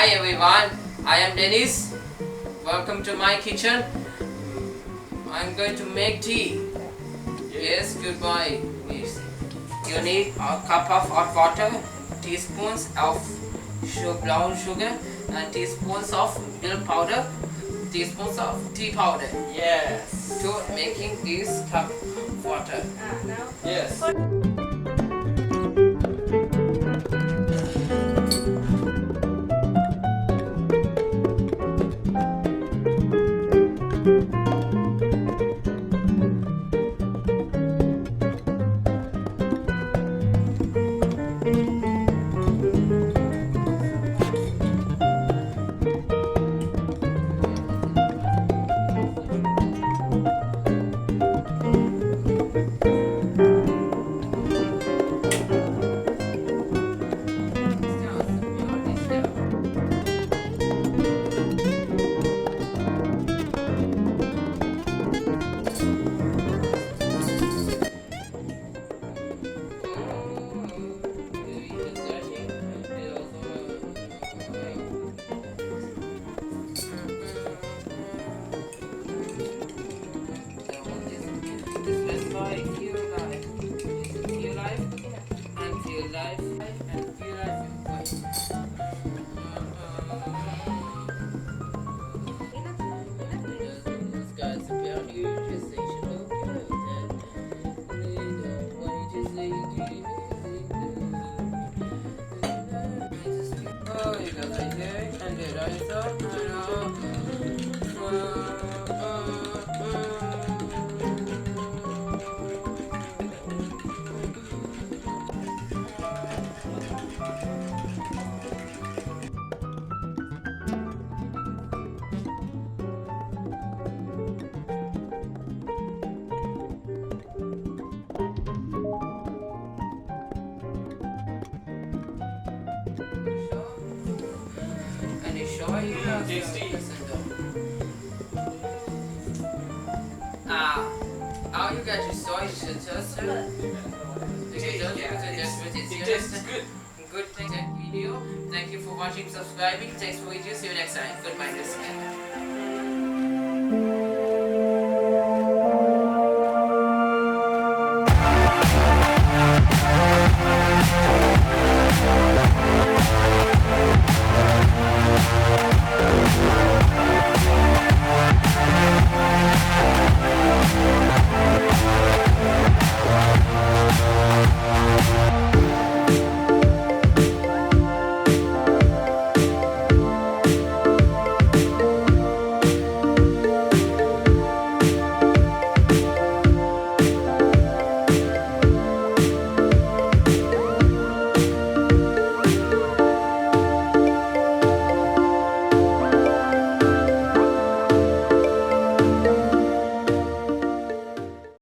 Hi everyone, I am Dennis. Welcome to my kitchen. I'm going to make tea. Yes, goodbye. You need a cup of hot water, teaspoons of brown sugar, and teaspoons of milk powder, teaspoons of tea powder. Yes. To making this cup of water. Now? Yes. Tasty. How you got your soy just It tastes good. Good video. Thank you for watching, subscribing. Thanks for watching. See you next time. Goodbye.